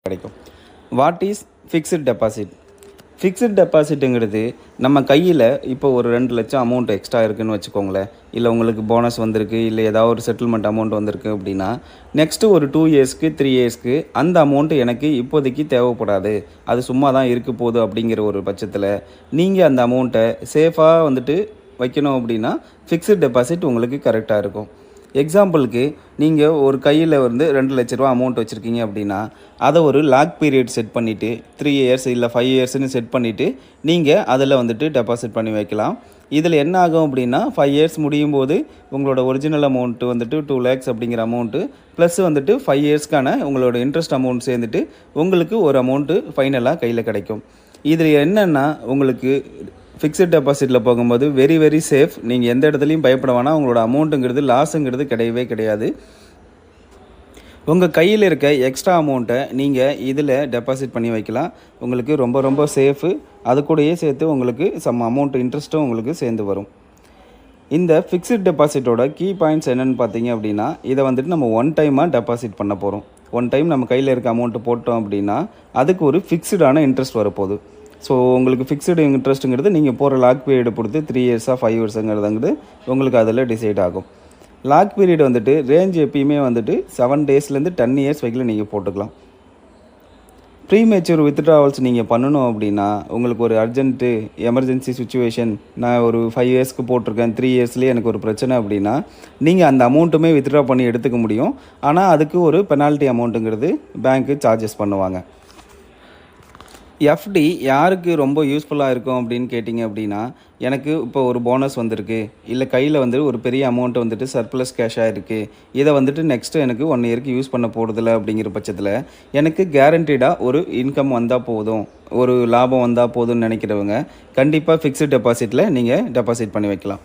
கிடைக்கும். What is fixed deposit? Fixed டெபாசிட்டுங்கிறது நம்ம கையில் இப்போ ஒரு 2 லட்சம் அமௌண்ட் எக்ஸ்ட்ரா இருக்குதுன்னு வச்சுக்கோங்களேன். இல்லை உங்களுக்கு போனஸ் வந்திருக்கு, இல்லை ஏதாவது ஒரு செட்டில்மெண்ட் அமௌண்ட் வந்திருக்கு அப்படின்னா, நெக்ஸ்ட்டு ஒரு 2 இயர்ஸ்க்கு 3 இயர்ஸ்க்கு அந்த அமௌண்ட்டு எனக்கு இப்போதைக்கு தேவைப்படாது, அது சும்மா தான் இருக்க போகுது அப்படிங்கிற ஒரு பட்சத்தில் நீங்கள் அந்த அமௌண்ட்டை சேஃபாக வைக்கணும் அப்படின்னா ஃபிக்ஸட் டெபாசிட் உங்களுக்கு கரெக்டாக இருக்கும். எக்ஸாம்பிளுக்கு நீங்கள் ஒரு கையில் 2 லட்ச ரூபா அமௌண்ட் வச்சுருக்கீங்க அப்படின்னா, அதை ஒரு லாக் பீரியட் செட் பண்ணிவிட்டு 3 இயர்ஸ் இல்லை 5 இயர்ஸ்னு செட் பண்ணிவிட்டு நீங்கள் அதில் டெபாசிட் பண்ணி வைக்கலாம். இதில் என்ன ஆகும் அப்படின்னா 5 இயர்ஸ் முடியும் போது உங்களோட ஒரிஜினல் அமௌண்ட்டு 2 lakhs அப்படிங்கிற அமௌண்ட்டு ப்ளஸ் 5 இயர்ஸ்க்கான உங்களோட இன்ட்ரெஸ்ட் அமௌண்ட் சேர்ந்துட்டு உங்களுக்கு ஒரு அமௌண்ட்டு ஃபைனலாக கையில் கிடைக்கும். இதில் என்னென்னா உங்களுக்கு ஃபிக்ஸட் டெபாசிட்டில் போகும்போது வெரி வெரி சேஃப். நீங்கள் எந்த இடத்துலையும் பயப்பட வேணாம். உங்களோட அமௌண்ட்டுங்கிறது லாஸுங்கிறது கிடையவே கிடையாது. உங்கள் கையில் இருக்க எக்ஸ்ட்ரா அமௌண்ட்டை நீங்கள் இதில் டெபாசிட் பண்ணி வைக்கலாம். உங்களுக்கு ரொம்ப ரொம்ப சேஃபு. அது கூடயே சேர்த்து உங்களுக்கு சம் அமௌண்ட் இன்ட்ரெஸ்ட்டும் உங்களுக்கு சேர்ந்து வரும். இந்த ஃபிக்ஸட் டெபாசிட்டோட கீ பாயிண்ட்ஸ் என்னென்னு பார்த்தீங்க அப்படின்னா, இதை நம்ம ஒன் டைமாக டெபாசிட் பண்ண போகிறோம். ஒன் டைம் நம்ம கையில் இருக்க அமௌண்ட்டு போட்டோம் அப்படின்னா அதுக்கு ஒரு ஃபிக்ஸ்டான இன்ட்ரெஸ்ட் வரப்போகுது. ஸோ உங்களுக்கு ஃபிக்ஸ்டு இன்ட்ரெஸ்ட்டுங்கிறது நீங்கள் போகிற லாக் பீரியடை பொறுத்து 3 இயர்ஸாக 5 இயர்ஸுங்கிறதுங்கிறது உங்களுக்கு அதில் டிசைட் ஆகும். லாக் பீரியட் ரேஞ்ச் எப்பயுமே 7 டேஸ்லேருந்து 10 இயர்ஸ் வரைக்கும் நீங்கள் போட்டுக்கலாம். ப்ரீமேச்சூர் வித்ட்ராவல்ஸ் நீங்கள் பண்ணணும் அப்படின்னா உங்களுக்கு ஒரு அர்ஜென்ட்டு எமர்ஜென்சி சுச்சுவேஷன், நான் ஒரு 5 இயர்ஸ்க்கு போட்டிருக்கேன், 3 இயர்ஸ்லேயே எனக்கு ஒரு பிரச்சனை அப்படின்னா நீங்கள் அந்த அமௌண்ட்டுமே வித்ட்ரா பண்ணி எடுத்துக்க முடியும். ஆனால் அதுக்கு ஒரு பெனால்ட்டி அமௌண்ட்டுங்கிறது பேங்க்கு சார்ஜஸ் பண்ணுவாங்க. எஃப்டி யாருக்கு ரொம்ப யூஸ்ஃபுல்லாக இருக்கும் அப்படின்னு கேட்டிங்க அப்படின்னா, எனக்கு இப்போ ஒரு போனஸ் வந்திருக்கு, இல்லை கையில் ஒரு பெரிய அமௌண்ட் சர்ப்ளஸ் கேஷாக இருக்குது, இதை நெக்ஸ்ட்டு எனக்கு 1 இயருக்கு யூஸ் பண்ண போகிறதில்ல அப்படிங்கிற பட்சத்தில் எனக்கு கேரண்டீடாக ஒரு இன்கம் வந்தால் போதும், ஒரு லாபம் வந்தால் போதும்னு நினைக்கிறவங்க கண்டிப்பாக ஃபிக்ஸட் டெபாசிட்டில் நீங்கள் டெபாசிட் பண்ணி வைக்கலாம்.